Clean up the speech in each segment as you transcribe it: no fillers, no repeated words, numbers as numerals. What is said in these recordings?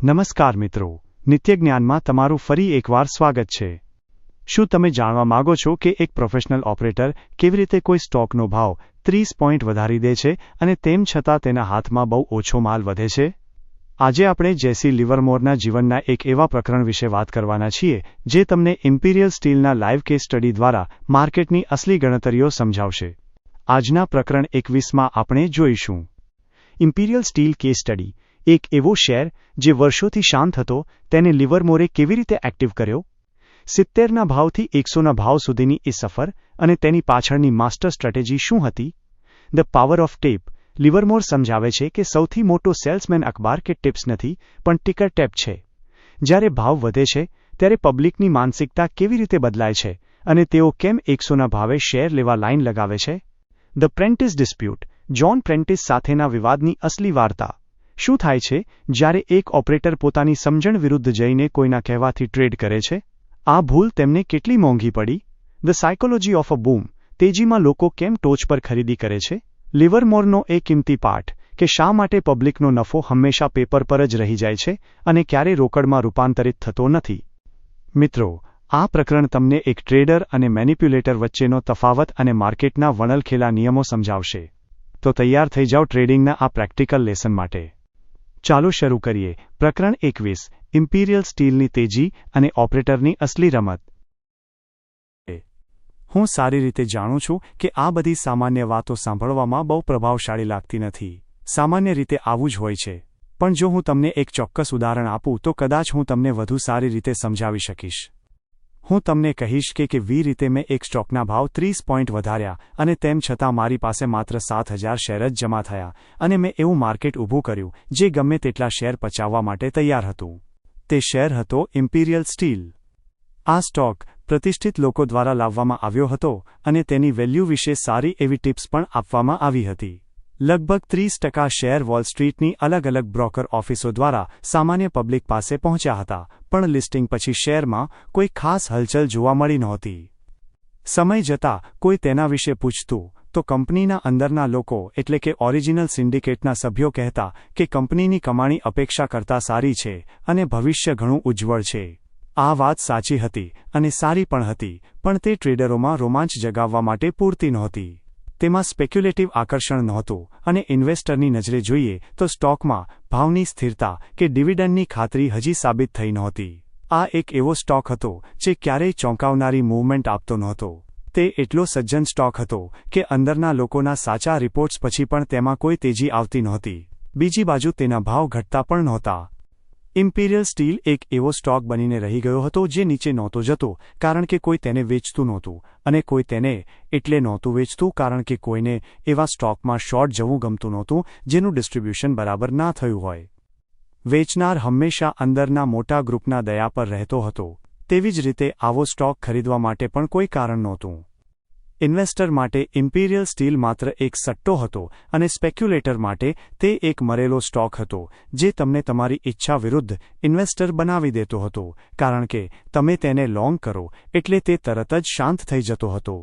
નમસ્કાર મિત્રો, નિત્ય જ્ઞાનમાં તમારું ફરી એકવાર સ્વાગત છે। શું તમે જાણવા માંગો છો કે એક પ્રોફેશનલ ઓપરેટર કેવી રીતે કોઈ સ્ટોકનો ભાવ 30 પોઈન્ટ વધારી દે છે અને તેમ છતાં તેના હાથમાં બહુ ઓછો માલ વધે છે? આજે આપણે જેસી લિવરમોરના જીવનના એક એવા પ્રકરણ વિશે વાત કરવાના છીએ જે તમને ઇમ્પિરિયલ સ્ટીલના લાઈવ કેસ સ્ટડી દ્વારા માર્કેટની અસલી ગણતરીઓ સમજાવશે। આજના પ્રકરણ 21માં આપણે જોઈશું ઇમ્પિરિયલ સ્ટીલ કેસ સ્ટડી, એક એવો શેર જે વર્ષોથી શાંત હતો તેને લિવરમોરે કેવી રીતે એક્ટિવ કર્યો, 70ના ભાવથી 100ના ભાવ સુધીની એ સફર અને તેની પાછળની માસ્ટર સ્ટ્રેટેજી શું હતી? The power of tape. Livermore સમજાવે છે કે સૌથી મોટો સેલ્સમેન અખબાર કે ટિપ્સ નથી પણ ટિકર ટેપ છે। જ્યારે ભાવ વધે છે ત્યારે પબ્લિકની માનસિકતા કેવી રીતે બદલાય છે અને તેઓ કેમ 100ના ભાવે શેર લેવા લાઈન લગાવે છે? The Prentiss dispute. John Prentiss સાથેના વિવાદની અસલી વાર્તા। શું થાય છે જ્યારે એક ઓપરેટર પોતાની સમજણ વિરુદ્ધ જઈને કોઈના કહેવાથી ટ્રેડ કરે છે? આ ભૂલ તેમને કેટલી મોંઘી પડી? ધ સાયકોલોજી ઓફ અ બૂમ। તેજીમાં લોકો કેમ ટોચ પર ખરીદી કરે છે? લિવરમોરનો એ કિંમતી પાઠ કે શા માટે પબ્લિકનો નફો હંમેશા પેપર પર જ રહી જાય છે અને ક્યારે રોકડમાં રૂપાંતરિત થતો નથી। મિત્રો, આ પ્રકરણ તમને એક ટ્રેડર અને મેનિપ્યુલેટર વચ્ચેનો તફાવત અને માર્કેટના વણલખેલા નિયમો સમજાવશે। તો તૈયાર થઈ જાઓ ટ્રેડિંગના આ પ્રેક્ટિકલ લેસન માટે। ચાલો શરૂ કરીએ। પ્રકરણ 21, ઇમ્પિરિયલ સ્ટીલની તેજી અને ઓપરેટરની અસલી રમત। હું સારી રીતે જાણું છું કે આ બધી સામાન્ય વાતો સાંભળવામાં બહુ પ્રભાવશાળી લાગતી નથી। સામાન્ય રીતે આવું જ હોય છે, પણ જો હું તમને એક ચોક્કસ ઉદાહરણ આપું તો કદાચ હું તમને વધુ સારી રીતે સમજાવી શકીશ। હું તમને કહીશ કે કેવી રીતે મેં એક સ્ટોકના ભાવ 30 પોઈન્ટ વધાર્યા અને તેમ છતાં મારી પાસે માત્ર 7000 શેર જ જમા થયા અને મેં એવું માર્કેટ ઊભું કર્યું જે ગમે તેટલા શેર પચાવવા માટે તૈયાર હતું। તે શેર હતો ઇમ્પિરિયલ સ્ટીલ। આ સ્ટોક પ્રતિષ્ઠિત લોકો દ્વારા લાવવામાં આવ્યો હતો અને તેની વેલ્યુ વિશે સારી એવી ટિપ્સ પણ આપવામાં આવી હતી। લગભગ 30% શેર વોલ સ્ટ્રીટની અલગ અલગ બ્રોકર ઓફિસો દ્વારા સામાન્ય પબ્લિક પાસે પહોંચ્યા હતા, પણ લિસ્ટિંગ પછી શેરમાં કોઈ ખાસ હલચલ જોવા મળી નહોતી। સમય જતાં કોઈ તેના વિશે પૂછતું તો કંપનીના અંદરના લોકો એટલે કે ઓરિજિનલ સિન્ડિકેટના સભ્યો કહેતા કે કંપનીની કમાણી અપેક્ષા કરતાં સારી છે અને ભવિષ્ય ઘણું ઉજ્જવળ છે। આ વાત સાચી હતી અને સારી પણ હતી, પણ તે ટ્રેડરોમાં રોમાંચ જગાવવા માટે પૂરતી નહોતી। તેમાં સ્પેક્યુલેટિવ આકર્ષણ નહોતું અને ઇન્વેસ્ટરની નજરે જોઈએ તો સ્ટોકમાં ભાવની સ્થિરતા કે ડિવિડન્ડની ખાતરી હજી સાબિત થઈ નહોતી। આ એક એવો સ્ટોક હતો જે ક્યારેય ચોંકાવનારી મૂવમેન્ટ આપતો નહોતો। તે એટલો સજ્જન સ્ટોક હતો કે અંદરના લોકોના સાચા રિપોર્ટ્સ પછી પણ તેમાં કોઈ તેજી આવતી નહોતી। બીજી બાજુ તેના ભાવ ઘટતા પણ નહોતા। ઇમ્પિરિયલ સ્ટીલ એક એવો સ્ટોક બનીને રહી ગયો હતો જે નીચે નહોતો જતો કારણ કે કોઈ તેને વેચતું નહોતું અને કોઈ તેને એટલે નહોતું વેચતું કારણ કે કોઈને એવા સ્ટોકમાં શોર્ટ જવું ગમતું નહોતું જેનું ડિસ્ટ્રીબ્યુશન બરાબર ના થયું હોય। વેચનાર હંમેશા અંદરના મોટા ગ્રુપના દયા પર રહેતો હતો, તેવી જ રીતે આવો સ્ટોક ખરીદવા માટે પણ કોઈ કારણ નહોતું। ઇન્વેસ્ટર માટે ઇમ્પિરિયલ સ્ટીલ માત્ર એક સટ્ટો હતો અને સ્પેક્યુલેટર માટે તે એક મરેલો સ્ટોક હતો જે તમને તમારી ઈચ્છા વિરુદ્ધ ઇન્વેસ્ટર બનાવી દેતો હતો કારણ કે તમે તેને લોંગ કરો એટલે તે તરત જ શાંત થઈ જતો હતો।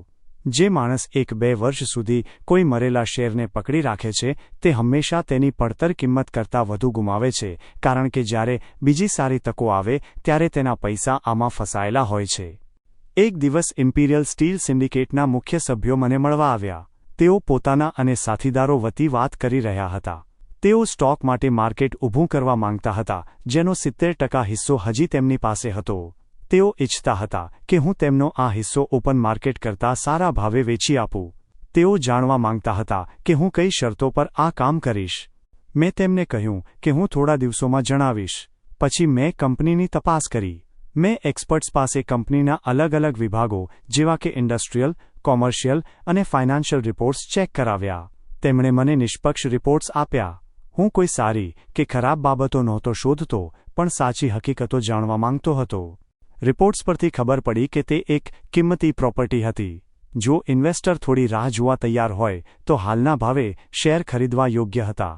જે માણસ 1-2 વર્ષ સુધી કોઈ મરેલા શેરને પકડી રાખે છે તે હંમેશા તેની પડતર કિંમત કરતાં વધુ ગુમાવે છે કારણ કે જ્યારે બીજી સારી તકો આવે ત્યારે તેના પૈસા આમાં ફસાયેલા હોય છે। એક દિવસ ઇમ્પિરિયલ સ્ટીલ સિન્ડિકેટના મુખ્ય સભ્યો મને મળવા આવ્યા। તેઓ પોતાના અને સાથીદારો વતી વાત કરી રહ્યા હતા। તેઓ સ્ટોક માટે માર્કેટ ઊભું કરવા માંગતા હતા જેનો 70% હિસ્સો હજી તેમની પાસે હતો। તેઓ ઈચ્છતા હતા કે હું તેમનો આ હિસ્સો ઓપન માર્કેટ કરતાં સારા ભાવે વેચી આપું। તેઓ જાણવા માંગતા હતા કે હું કઈ શરતો પર આ કામ કરીશ। મેં તેમને કહ્યું કે હું થોડા દિવસોમાં જણાવીશ। પછી મેં કંપનીની તપાસ કરી। મેં એક્સપર્ટ્સ પાસે કંપનીના અલગ અલગ વિભાગો જેવા કે ઇન્ડસ્ટ્રીયલ, કોમર્શિયલ અને ફાઇનાન્શિયલ રિપોર્ટ્સ ચેક કરાવ્યા। તેમણે મને નિષ્પક્ષ રિપોર્ટ્સ આપ્યા। હું કોઈ સારી કે ખરાબ બાબતો નહોતો શોધતો પણ સાચી હકીકતો જાણવા માંગતો હતો। રિપોર્ટ્સ પરથી ખબર પડી કે તે એક કિંમતી પ્રોપર્ટી હતી। જો ઇન્વેસ્ટર થોડી રાહ જોવા તૈયાર હોય તો હાલના ભાવે શેર ખરીદવા યોગ્ય હતા।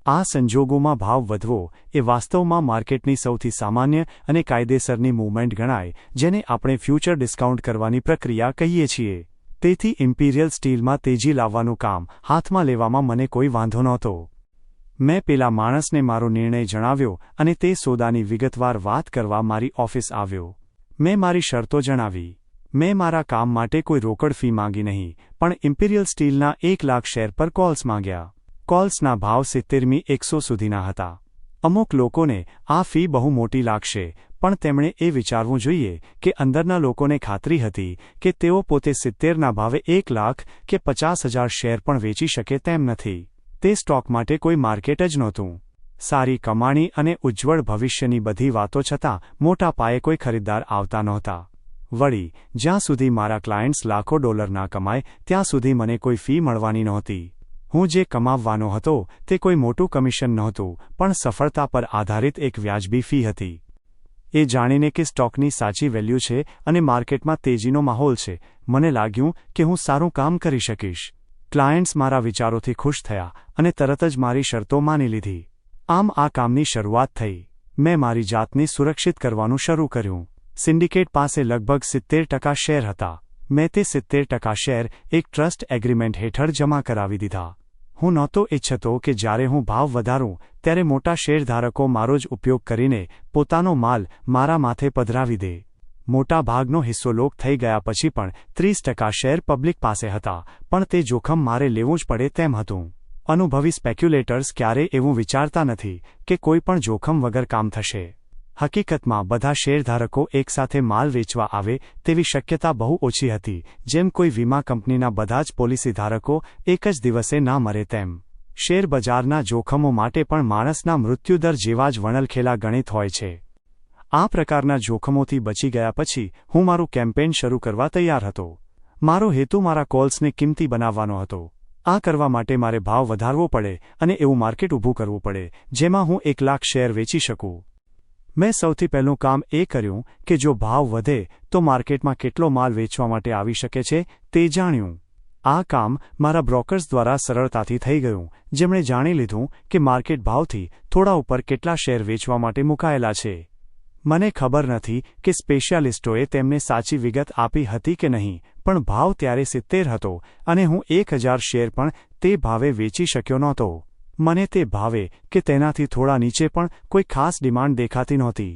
આ સંજોગોમાં ભાવ વધવો એ વાસ્તવમાં માર્કેટની સૌથી સામાન્ય અને કાયદેસરની મૂવમેન્ટ ગણાય જેને આપણે ફ્યુચર ડિસ્કાઉન્ટ કરવાની પ્રક્રિયા કહીએ છીએ। તેથી ઇમ્પિરિયલ સ્ટીલમાં તેજી લાવવાનું કામ હાથમાં લેવામાં મને કોઈ વાંધો નહોતો। મેં પેલા માણસને મારો નિર્ણય જણાવ્યો અને તે સોદાની વિગતવાર વાત કરવા મારી ઓફિસ આવ્યો. મેં મારી શરતો જણાવી. મેં મારા કામ માટે કોઈ રોકડ ફી માંગી નહીં, પણ ઇમ્પિરિયલ સ્ટીલના 1 લાખ શેર પર કોલ્સ માંગ્યા. કોલ્સના ભાવ 70,100 સુધીના હતા. અમુક લોકોને આ ફી બહુ મોટી લાગશે, પણ તેમણે એ વિચારવું જોઈએ કે અંદરના લોકોને ખાતરી હતી કે તેઓ પોતે 70ના ભાવે 1 લાખ કે 50,000 શેર પણ વેચી શકે તેમ નથી. તે સ્ટોક માટે કોઈ માર્કેટ જ નહોતું. સારી કમાણી અને ઉજ્જવળ ભવિષ્યની બધી વાતો છતાં મોટા પાયે કોઈ ખરીદદાર આવતા નહોતા. વળી, જ્યાં સુધી મારા ક્લાયન્ટ્સ લાખો ડોલર ના કમાય ત્યાં સુધી મને કોઈ ફી મળવાની નહોતી. હું જે કમાવવાનો હતો તે કોઈ મોટું કમિશન નહોતું, પણ સફળતા પર આધારિત એક વ્યાજબી ફી હતી. એ જાણીને કે સ્ટોકની સાચી વેલ્યુ છે અને માર્કેટમાં તેજીનો માહોલ છે, મને લાગ્યું કે હું સારું કામ કરી શકીશ. ક્લાયન્ટ્સ મારા વિચારોથી ખુશ થયા અને તરત જ મારી શરતો માની લીધી. આમ આ કામની શરૂઆત થઈ. મેં મારી જાતને સુરક્ષિત કરવાનું શરૂ કર્યું. સિન્ડિકેટ પાસે લગભગ 70% શેર હતા. મેં તે 70% શેર એક ટ્રસ્ટ એગ્રીમેન્ટ હેઠળ જમા કરાવી દીધા. હું નહોતો ઈચ્છતો કે જ્યારે હું ભાવ વધારું ત્યારે મોટા શેરધારકો મારો જ ઉપયોગ કરીને પોતાનો માલ મારા માથે પધરાવી દે. મોટા ભાગનો હિસ્સો લોક થઈ ગયા પછી પણ 30% શેર પબ્લિક પાસે હતા, પણ તે જોખમ મારે લેવું જ પડે તેમ હતું. અનુભવી સ્પેક્યુલેટર્સ ક્યારેય એવું વિચારતા નથી કે કોઈ પણ જોખમ વગર કામ થશે. હકીકતમાં બધા શેરધારકો એકસાથે માલ વેચવા આવે તેવી શક્યતા બહુ ઓછી હતી, જેમ કોઈ વીમા કંપનીના બધા જ પોલિસીધારકો એક જ દિવસે ના મરે તેમ. શેરબજારના જોખમો માટે પણ માણસના મૃત્યુદર જેવા જ વણલખેલા ગણિત હોય છે. આ પ્રકારના જોખમોથી બચી ગયા પછી હું મારું કેમ્પેન શરૂ કરવા તૈયાર હતો. મારો હેતુ મારા કોલ્સને કિંમતી બનાવવાનો હતો. આ કરવા માટે મારે ભાવ વધારવો પડે અને એવું માર્કેટ ઊભું કરવું પડે જેમાં હું 1 લાખ શેર વેચી શકું. મેં સૌથી પહેલું કામ એ કર્યું કે જો ભાવ વધે તો માર્કેટમાં કેટલો માલ વેચવા માટે આવી શકે છે તે જાણ્યું. આ કામ મારા બ્રોકર્સ દ્વારા સરળતાથી થઈ ગયું, જેમણે જાણી લીધું કે માર્કેટ ભાવથી થોડા ઉપર કેટલા શેર વેચવા માટે મુકાયેલા છે. મને ખબર નથી કે સ્પેશિયાલિસ્ટોએ તેમને સાચી વિગત આપી હતી કે નહીં, પણ ભાવ ત્યારે 70 હતો અને હું 1000 શેર પણ તે ભાવે વેચી શક્યો નહોતો. મને તે ભાવે કે તેનાથી થોડા નીચે પણ કોઈ ખાસ ડિમાન્ડ દેખાતી નહોતી.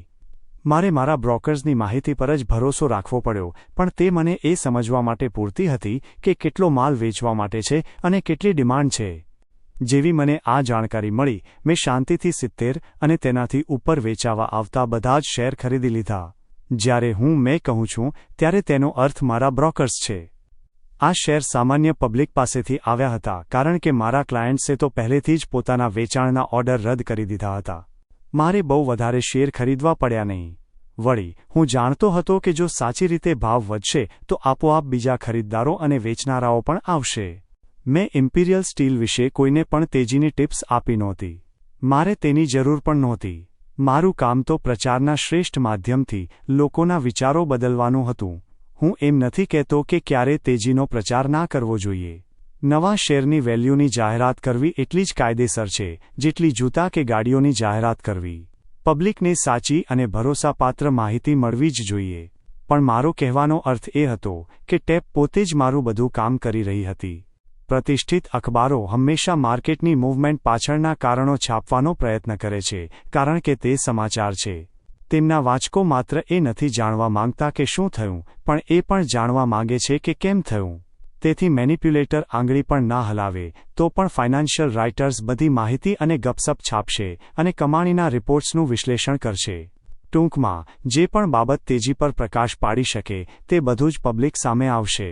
મારે મારા બ્રોકર્સની માહિતી પર જ ભરોસો રાખવો પડ્યો, પણ તે મને એ સમજવા માટે પૂરતી હતી કે કેટલો માલ વેચવા માટે છે અને કેટલી ડિમાન્ડ છે. જેવી મને આ જાણકારી મળી, મેં શાંતિથી 70 અને તેનાથી ઉપર વેચાવા આવતા બધા જ શેર ખરીદી લીધા. જ્યારે મેં કહું છું ત્યારે તેનો અર્થ મારા બ્રોકર્સ છે. આ શેર સામાન્ય પબ્લિક પાસેથી આવ્યા હતા કારણ કે મારા ક્લાયન્ટ્સે તો પહેલેથી જ પોતાના વેચાણના ઓર્ડર રદ કરી દીધા હતા. મારે બહુ વધારે શેર ખરીદવા પડ્યા નહીં. વળી, હું જાણતો હતો કે જો સાચી રીતે ભાવ વધશે તો આપોઆપ બીજા ખરીદદારો અને વેચનારાઓ પણ આવશે. મેં ઇમ્પિરિયલ સ્ટીલ વિશે કોઈને પણ તેજીની ટિપ્સ આપી નહોતી. મારે તેની જરૂર પણ નહોતી. મારું કામ તો પ્રચારના શ્રેષ્ઠ માધ્યમથી લોકોના વિચારો બદલવાનું હતું. હું એમ નથી કહેતો કે ક્યારે તેજીનો પ્રચાર ના કરવો જોઈએ. નવા શેરની વેલ્યુની જાહેરાત કરવી એટલી જ કાયદેસર છે જેટલી જૂતા કે ગાડીઓની જાહેરાત કરવી. પબ્લિકને સાચી અને ભરોસાપાત્ર માહિતી મળવી જ જોઈએ. પણ મારો કહેવાનો અર્થ એ હતો કે ટેપ પોતે જ મારું બધું કામ કરી રહી હતી. પ્રતિષ્ઠિત અખબારો હંમેશા માર્કેટની મૂવમેન્ટ પાછળના કારણો છાપવાનો પ્રયત્ન કરે છે કારણ કે તે સમાચાર છે. તેમના વાચકો માત્ર એ નથી જાણવા માંગતા કે શું થયું, પણ એ પણ જાણવા માંગે છે કે કેમ થયું. તેથી મેનિપ્યુલેટર આંગળી પણ ના હલાવે તો પણ ફાઇનાન્શિયલ રાઇટર્સ બધી માહિતી અને ગપસપ છાપશે અને કમાણીના રિપોર્ટ્સનું વિશ્લેષણ કરશે. ટૂંકમાં, જે પણ બાબત તેજી પર પ્રકાશ પાડી શકે તે બધું જ પબ્લિક સામે આવશે.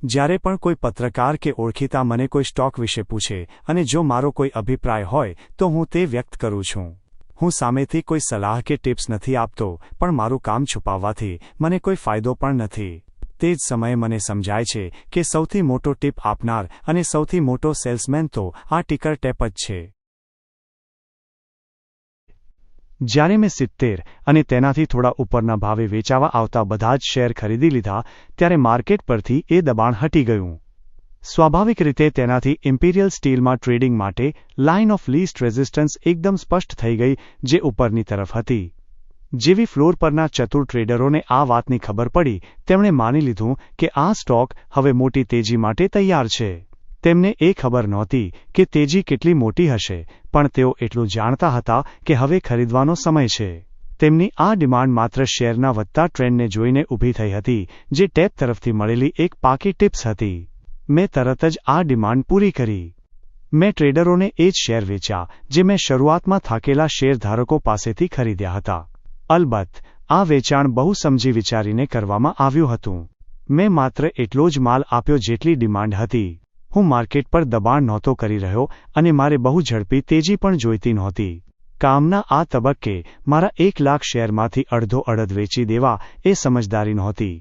જ્યારે પણ કોઈ પત્રકાર કે ઓળખીતા મને કોઈ સ્ટોક વિશે પૂછે અને જો મારો કોઈ અભિપ્રાય હોય તો હું તે વ્યક્ત કરું છું. હું સામેથી કોઈ સલાહ કે ટિપ્સ નથી આપતો, પણ મારું કામ છુપાવવાથી મને કોઈ ફાયદો પણ નથી. તે જ સમયે મને સમજાય છે કે સૌથી મોટો ટિપ આપનાર અને સૌથી મોટો સેલ્સમેન તો આ ટિકર ટેપ જ છે. જ્યારે મેં 70 અને તેનાથી થોડા ઉપરના ભાવે વેચાવા આવતા બધા જ શેર ખરીદી લીધા ત્યારે માર્કેટ પરથી એ દબાણ હટી ગયું. સ્વાભાવિક રીતે તેનાથી ઇમ્પિરિયલ સ્ટીલમાં ટ્રેડિંગ માટે લાઇન ઓફ લીસ્ટ રેઝિસ્ટન્સ એકદમ સ્પષ્ટ થઈ ગઈ, જે ઉપરની તરફ હતી. જેવી ફ્લોર પરના ચતુર ટ્રેડરોને આ વાતની ખબર પડી, તેમણે માની લીધું કે આ સ્ટોક હવે મોટી તેજી માટે તૈયાર છે. તેમને એ ખબર નહોતી કે તેજી કેટલી મોટી હશે, પણ તેઓ એટલું જાણતા હતા કે હવે ખરીદવાનો સમય છે. તેમની આ ડિમાન્ડ માત્ર શેરના વધતા ટ્રેન્ડને જોઈને ઊભી થઈ હતી, જે ટેપ તરફથી મળેલી એક પાકી ટિપ્સ હતી. મેં તરત જ આ ડિમાન્ડ પૂરી કરી. મેં ટ્રેડરોને એ જ શેર વેચ્યા જે મેં શરૂઆતમાં થાકેલા શેરધારકો પાસેથી ખરીદ્યા હતા. અલબત્ત, આ વેચાણ બહુ સમજી વિચારીને કરવામાં આવ્યું હતું. મેં માત્ર એટલો જ માલ આપ્યો જેટલી ડિમાન્ડ હતી. હું માર્કેટ પર દબાણ નહોતો કરી રહ્યો અને મારે બહુ ઝડપી તેજી પણ જોઈતી નહોતી. કામના આ તબક્કે મારા 1 લાખ શેરમાંથી અડધો અડધ વેચી દેવા એ સમજદારી નહોતી.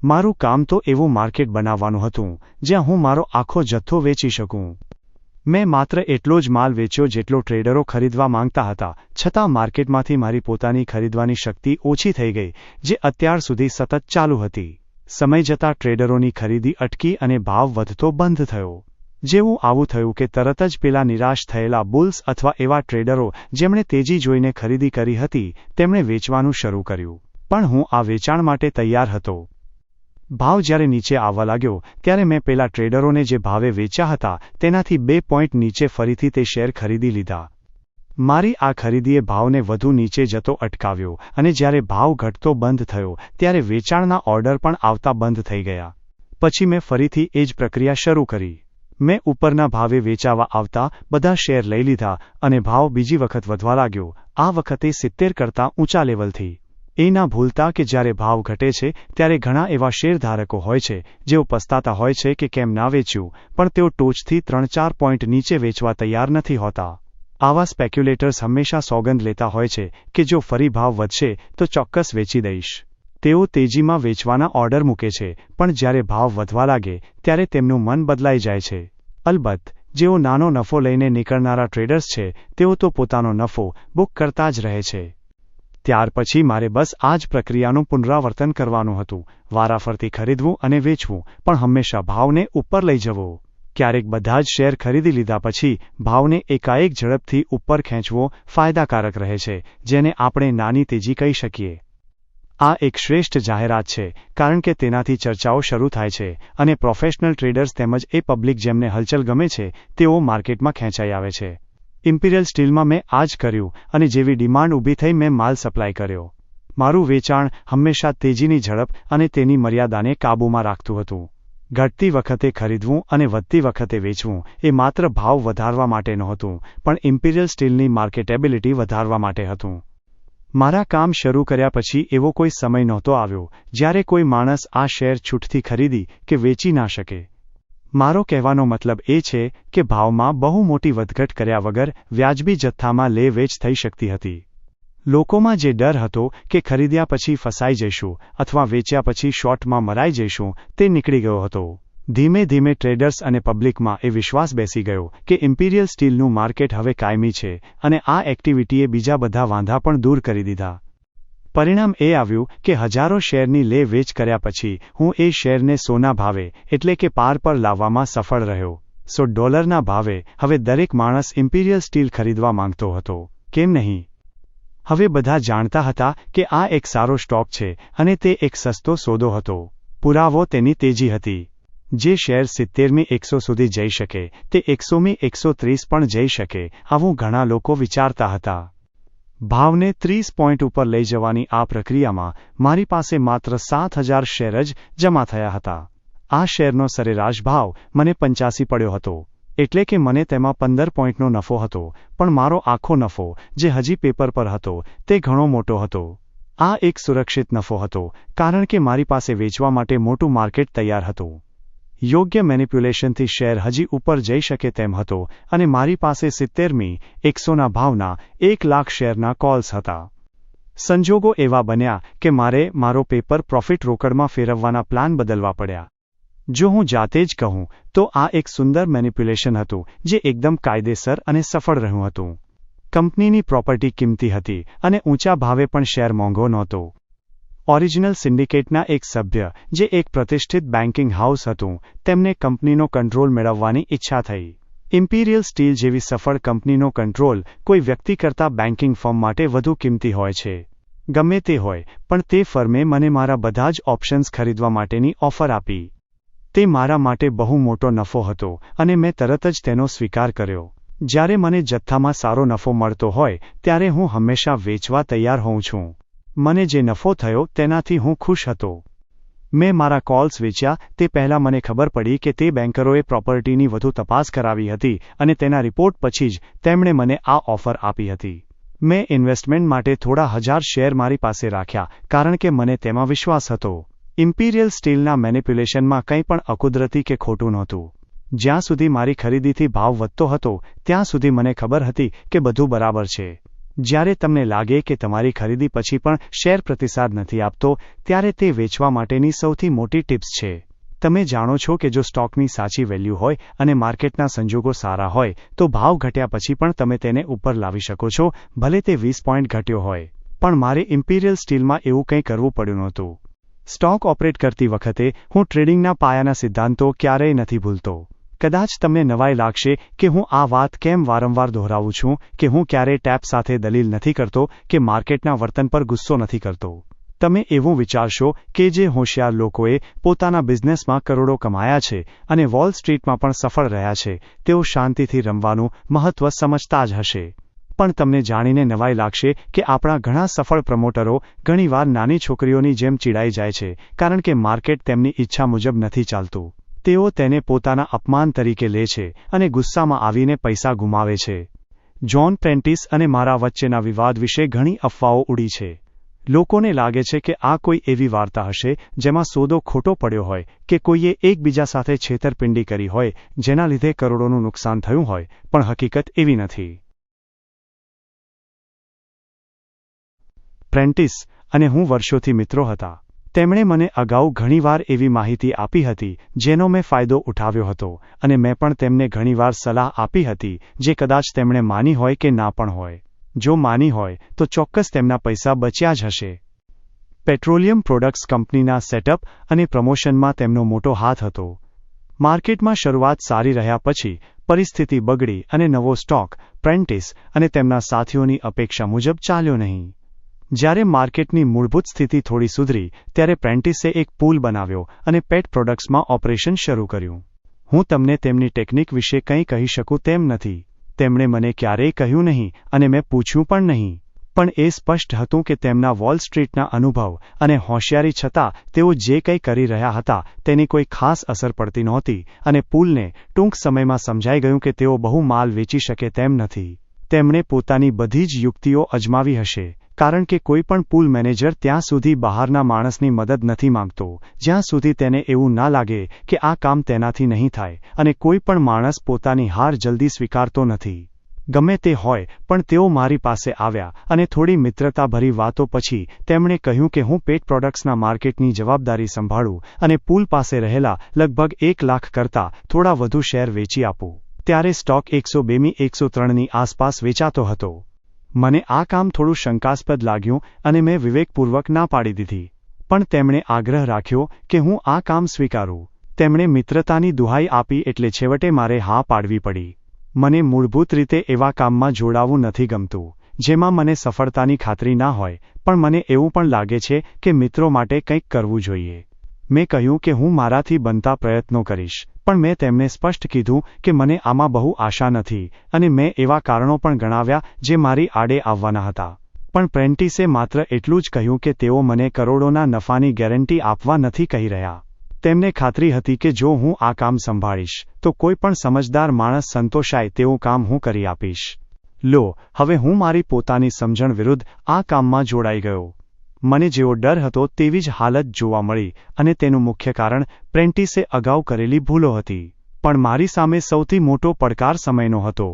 મારું કામ તો એવું માર્કેટ બનાવવાનું હતું જ્યાં હું મારો આખો જથ્થો વેચી શકું. મેં માત્ર એટલો જ માલ વેચ્યો જેટલો ટ્રેડરો ખરીદવા માંગતા હતા, છતાં માર્કેટમાંથી મારી પોતાની ખરીદવાની શક્તિ ઓછી થઈ ગઈ, જે અત્યાર સુધી સતત ચાલુ હતી. સમય જતાં ટ્રેડરોની ખરીદી અટકી અને ભાવ વધતો બંધ થયો. જેવું આવું થયું કે તરત જ પેલા નિરાશ થયેલા બુલ્સ અથવા એવા ટ્રેડરો જેમણે તેજી જોઈને ખરીદી કરી હતી, તેમણે વેચવાનું શરૂ કર્યું. પણ હું આ વેચાણ માટે તૈયાર હતો. ભાવ જ્યારે નીચે આવવા લાગ્યો ત્યારે મેં પેલા ટ્રેડરોને જે ભાવે વેચ્યા હતા તેનાથી 2 પોઈન્ટ નીચે ફરીથી તે શેર ખરીદી લીધા. મારી આ ખરીદીએ ભાવને વધુ નીચે જતો અટકાવ્યો અને જ્યારે ભાવ ઘટતો બંધ થયો ત્યારે વેચાણના ઓર્ડર પણ આવતા બંધ થઈ ગયા. પછી મેં ફરીથી એ જ પ્રક્રિયા શરૂ કરી. મેં ઉપરના ભાવે વેચાવા આવતા બધા શેર લઈ લીધા અને ભાવ બીજી વખત વધવા લાગ્યો, આ વખતે 70 કરતાં ઊંચા લેવલથી. એ ના ભૂલતા કે જ્યારે ભાવ ઘટે છે ત્યારે ઘણા એવા શેરધારકો હોય છે જેઓ પસ્તાતા હોય છે કે કેમ ના વેચ્યું, પણ તેઓ ટોચથી 3-4 પોઈન્ટ નીચે વેચવા તૈયાર નથી હોતા. આવા સ્પેક્યુલેટર્સ હંમેશા સોગંદ લેતા હોય છે કે જો ફરી ભાવ વધશે તો ચોક્કસ વેચી દઈશ. તેઓ તેજીમાં વેચવાના ઓર્ડર મૂકે છે, પણ જ્યારે ભાવ વધવા લાગે ત્યારે તેમનું મન બદલાઈ જાય છે. અલબત્ત, જેઓ નાનો નફો લઈને નીકળનારા ટ્રેડર્સ છે તેઓ તો પોતાનો નફો બુક કરતા જ રહે છે. ત્યાર પછી મારે બસ આ જ પ્રક્રિયાનું પુનરાવર્તન કરવાનું હતું. વારાફરતી ખરીદવું અને વેચવું, પણ હંમેશા ભાવને ઉપર લઈ જવો. ક્યારેક બધા જ શેર ખરીદી લીધા પછી ભાવને એકાએક ઝડપથી ઉપર ખેંચવો ફાયદાકારક રહે છે, જેને આપણે નાની તેજી કહી શકીએ. આ એક શ્રેષ્ઠ જાહેરાત છે કારણ કે તેનાથી ચર્ચાઓ શરૂ થાય છે અને પ્રોફેશનલ ટ્રેડર્સ તેમજ એ પબ્લિક જેમને હલચલ ગમે છે તેઓ માર્કેટમાં ખેંચાઈ આવે છે. ઇમ્પિરિયલ સ્ટીલમાં મેં આ જ કર્યું અને જેવી ડિમાન્ડ ઊભી થઈ મેં માલ સપ્લાય કર્યો. મારું વેચાણ હંમેશા તેજીની ઝડપ અને તેની મર્યાદાને કાબૂમાં રાખતું હતું. ઘટતી વખતે ખરીદવું અને વધતી વખતે વેચવું એ માત્ર ભાવ વધારવા માટે નહોતું, પણ ઇમ્પિરિયલ સ્ટીલની માર્કેટેબિલિટી વધારવા માટે હતું. મારા કામ શરૂ કર્યા પછી એવો કોઈ સમય નહોતો આવ્યો જ્યારે કોઈ માણસ આ શેર છૂટથી ખરીદી કે વેચી ના શકે. મારો કહેવાનો મતલબ એ છે કે ભાવમાં બહુ મોટી વધઘટ કર્યા વગર વ્યાજબી જથ્થામાં લે વેચ થઈ શકતી હતી. લોકોમાં જે ડર હતો કે ખરીદ્યા પછી ફસાઈ જઈશું અથવા વેચ્યા પછી શોર્ટમાં મરાઈ જઈશું તે નીકળી ગયો હતો. ધીમે ધીમે ટ્રેડર્સ અને પબ્લિકમાં એ વિશ્વાસ બેસી ગયો કે ઇમ્પિરિયલ સ્ટીલનું માર્કેટ હવે કાયમી છે અને આ એક્ટિવિટીએ બીજા બધા વાંધા પણ દૂર કરી દીધા. પરિણામ એ આવ્યું કે હજારો શેરની લે વેચ કર્યા પછી હું એ શેરને સોના ભાવે એટલે કે પાર પર લાવવામાં સફળ રહ્યો. $100ના ભાવે હવે દરેક માણસ ઇમ્પિરિયલ સ્ટીલ ખરીદવા માંગતો હતો. કેમ નહીં? હવે બધા જાણતા હતા કે આ એક સારો સ્ટોક છે અને તે એક સસ્તો સોદો હતો. પુરાવો તેની તેજી હતી. જે શેર 70મી 100 સુધી જઈ શકે તે 100મી 130 પણ જઈ શકે, આવું ઘણા લોકો વિચારતા હતા. ભાવને 30 પોઈન્ટ ઉપર લઈ જવાની આ પ્રક્રિયામાં મારી પાસે માત્ર 7000 શેર જ જમા થયા હતા. આ શેરનો સરેરાશ ભાવ મને 85 પડ્યો હતો, એટલે કે મને તેમાં 15 પોઈન્ટનો નફો હતો, પણ મારો આખો નફો જે હજી પેપર પર હતો તે ઘણો મોટો હતો. આ એક સુરક્ષિત નફો હતો કારણ કે મારી પાસે વેચવા માટે મોટું માર્કેટ તૈયાર હતું. યોગ્ય મેનિપ્યુલેશનથી શેર હજી ઉપર જઈ શકે તેમ હતો અને મારી પાસે 70મી 100ના ભાવના 1 લાખ શેરના કોલ્સ હતા. સંજોગો એવા બન્યા કે મારે મારો પેપર પ્રોફિટ રોકડમાં ફેરવવાના પ્લાન બદલવા પડ્યા. જો હું જાતે જ કહું તો આ એક સુંદર મેનિપ્યુલેશન હતું જે એકદમ કાયદેસર અને સફળ રહ્યું હતું. કંપનીની પ્રોપર્ટી કિંમતી હતી અને ઊંચા ભાવે પણ શેર મોંઘો નહોતો. ઓરિજિનલ સિન્ડિકેટના એક સભ્ય જે એક પ્રતિષ્ઠિત બેન્કિંગ હાઉસ હતું તેમને કંપનીનો કંટ્રોલ મેળવવાની ઈચ્છા થઈ. ઇમ્પિરિયલ સ્ટીલ જેવી સફળ કંપનીનો કંટ્રોલ કોઈ વ્યક્તિ કરતાં બેન્કિંગ ફર્મ માટે વધુ કિંમતી હોય છે. ગમે તે હોય, પણ તે ફર્મે મને મારા બધા જ ઓપ્શન્સ ખરીદવા માટેની ઓફર આપી. તે મારા માટે બહુ મોટો નફો હતો અને મેં તરત જ તેનો સ્વીકાર કર્યો. જ્યારે મને જથ્થામાં સારો નફો મળતો હોય ત્યારે હું હંમેશા વેચવા તૈયાર હોઉં છું. મને જે નફો થયો તેનાથી હું ખુશ હતો. મેં મારા કોલ્સ વેચ્યા તે પહેલાં મને ખબર પડી કે તે બેન્કરોએ પ્રોપર્ટીની વધુ તપાસ કરાવી હતી અને તેના રિપોર્ટ પછી જ તેમણે મને આ ઓફર આપી હતી. મેં ઇન્વેસ્ટમેન્ટ માટે થોડા હજાર શેર મારી પાસે રાખ્યા કારણ કે મને તેમાં વિશ્વાસ હતો. ઇમ્પિરિયલ સ્ટીલના મેનિપ્યુલેશનમાં કંઈ પણ અકુદરતી કે ખોટું નહોતું. જ્યાં સુધી મારી ખરીદીથી ભાવ વધતો હતો ત્યાં સુધી મને ખબર હતી કે બધું બરાબર છે. જ્યારે તમને લાગે કે તમારી ખરીદી પછી પણ શેર પ્રતિસાદ નથી આપતો ત્યારે તે વેચવા માટેની સૌથી મોટી ટિપ્સ છે. તમે જાણો છો કે જો સ્ટોકની સાચી વેલ્યુ હોય અને માર્કેટના સંજોગો સારા હોય તો ભાવ ઘટ્યા પછી પણ તમે તેને ઉપર લાવી શકો છો, ભલે તે 20 પોઈન્ટ ઘટ્યો હોય. પણ મારે ઇમ્પિરિયલ સ્ટીલમાં એવું કંઈ કરવું પડ્યું નહોતું. સ્ટોક ઓપરેટ કરતી વખતે હું ટ્રેડિંગના પાયાના સિદ્ધાંતો ક્યારેય નથી ભૂલતો. કદાચ તમને નવાઈ લાગશે કે હું આ વાત કેમ વારંવાર દોહરાવું છું કે હું ક્યારેય ટેપ સાથે દલીલ નથી કરતો કે માર્કેટના વર્તન પર ગુસ્સો નથી કરતો. તમે એવું વિચારશો કે જે હોશિયાર લોકોએ પોતાના બિઝનેસમાં કરોડો કમાયા છે અને વોલ સ્ટ્રીટમાં પણ સફળ રહ્યા છે તેઓ શાંતિથી રમવાનું મહત્વ સમજતા જ હશે. પણ તમને જાણીને નવાઈ લાગશે કે આપણા ઘણા સફળ પ્રમોટરો ઘણીવાર નાની છોકરીઓની જેમ ચીડાઈ જાય છે કારણ કે માર્કેટ તેમની ઈચ્છા મુજબ નથી ચાલતું. તેઓ તેને પોતાના અપમાન તરીકે લે છે અને ગુસ્સામાં આવીને પૈસા ગુમાવે છે. જ્હોન પ્રેન્ટિસ અને મારા વચ્ચેના વિવાદ વિશે ઘણી અફવાઓ ઉડી છે. લોકોને લાગે છે કે આ કોઈ એવી વાર્તા હશે જેમાં સોદો ખોટો પડ્યો હોય કે કોઈએ એકબીજા સાથે છેતરપિંડી કરી હોય જેના લીધે કરોડોનું નુકસાન થયું હોય, પણ હકીકત એવી નથી. પ્રેન્ટિસ અને હું વર્ષોથી મિત્રો હતા. તેમણે મને અગાઉ ઘણીવાર એવી માહિતી આપી હતી જેનો મેં ફાયદો ઉઠાવ્યો હતો અને મેં પણ તેમને ઘણીવાર સલાહ આપી હતી જે કદાચ તેમણે માની હોય કે ના પણ હોય. જો માની હોય તો ચોક્કસ તેમના પૈસા બચ્યા જ હશે. પેટ્રોલિયમ પ્રોડક્ટ્સ કંપનીના સેટઅપ અને પ્રમોશનમાં તેમનો મોટો હાથ હતો. માર્કેટમાં શરૂઆત સારી રહ્યા પછી પરિસ્થિતિ બગડી અને નવો સ્ટોક પ્રેન્ટિસ અને તેમના સાથીઓની અપેક્ષા મુજબ ચાલ્યો નહીં. જ્યારે માર્કેટની મૂળભૂત સ્થિતિ થોડી સુધરી ત્યારે પ્રેન્ટિસે એક પૂલ બનાવ્યો અને પેટ પ્રોડક્ટ્સમાં ઓપરેશન શરૂ કર્યું. હું તમને તેમની ટેકનિક વિશે કંઈ કહી શકું તેમ નથી. તેમણે મને ક્યારેય કહ્યું નહીં અને મેં પૂછ્યું પણ નહીં. પણ એ સ્પષ્ટ હતું કે તેમના વોલ સ્ટ્રીટના અનુભવ અને હોશિયારી છતાં તેઓ જે કંઈ કરી રહ્યા હતા તેની કોઈ ખાસ અસર પડતી નહોતી અને પૂલને ટૂંક સમયમાં સમજાઈ ગયું કે તેઓ બહુ માલ વેચી શકે તેમ નથી. તેમણે પોતાની બધી જ યુક્તિઓ અજમાવી હશે કારણ કે કોઈ પણ પૂલ મેનેજર ત્યાં સુધી બહારના માણસની મદદ નથી માંગતો જ્યાં સુધી તેને એવું ના લાગે કે આ કામ તેનાથી નહીં થાય, અને કોઈ પણ માણસ પોતાની હાર જલ્દી સ્વીકારતો નથી. ગમે તે હોય પણ તેઓ મારી પાસે આવ્યા અને થોડી મિત્રતાભરી વાતો પછી તેમણે કહ્યું કે હું પેટ પ્રોડક્ટ્સના માર્કેટની જવાબદારી સંભાળું અને પૂલ પાસે રહેલા લગભગ 1 લાખ કરતાં થોડા વધુ શેર વેચી આપું. ત્યારે સ્ટોક 102 103 ની આસપાસ વેચાતો હતો. મને આ કામ થોડું શંકાસ્પદ લાગ્યું અને મેં વિવેકપૂર્વક ના પાડી દીધી. પણ તેમણે આગ્રહ રાખ્યો કે હું આ કામ સ્વીકારું. તેમણે મિત્રતાની દુહાઈ આપી એટલે છેવટે મારે હા પાડવી પડી. મને મૂળભૂત રીતે એવા કામમાં જોડાવું નથી ગમતું જેમાં મને સફળતાની ખાતરી ના હોય, પણ મને એવું પણ લાગે છે કે મિત્રો માટે કંઈક કરવું જોઈએ. મેં કહ્યું કે હું મારાથી બનતા પ્રયત્નો કરીશ, પણ મેં તેમને સ્પષ્ટ કીધું કે મને આમાં બહુ આશા નથી અને મેં એવા કારણો પણ ગણાવ્યા જે મારી આડે આવવાના હતા. પણ પ્રેન્ટિસે માત્ર એટલું જ કહ્યું કે તેઓ મને કરોડોના નફાની ગેરંટી આપવા નથી કહી રહ્યા. તેમને ખાતરી હતી કે જો હું આ કામ સંભાળીશ તો કોઈ પણ સમજદાર માણસ સંતોષાય તેવું કામ હું કરી આપીશ. લો, હવે હું મારી પોતાની સમજણ વિરુદ્ધ આ કામમાં જોડાઈ ગયો. મને જેવો ડર હતો તેવી જ હાલત જોવા મળી અને તેનું મુખ્ય કારણ પ્રેન્ટિસે અગાઉ કરેલી ભૂલો હતી. પણ મારી સામે સૌથી મોટો પડકાર સમયનો હતો.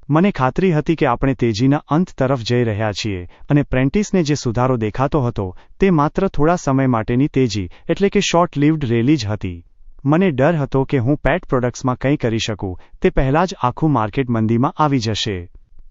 મને ખાતરી હતી કે આપણે તેજીના અંત તરફ જઈ રહ્યા છીએ અને પ્રેન્ટિસને જે સુધારો દેખાતો હતો તે માત્ર થોડા સમય માટેની તેજી એટલે કે શોર્ટ લિવ્ડ રેલી જ હતી. મને ડર હતો કે હું પેટ પ્રોડક્ટ્સમાં કંઈ કરી શકું તે પહેલાં જ આખું માર્કેટ મંદીમાં આવી જશે.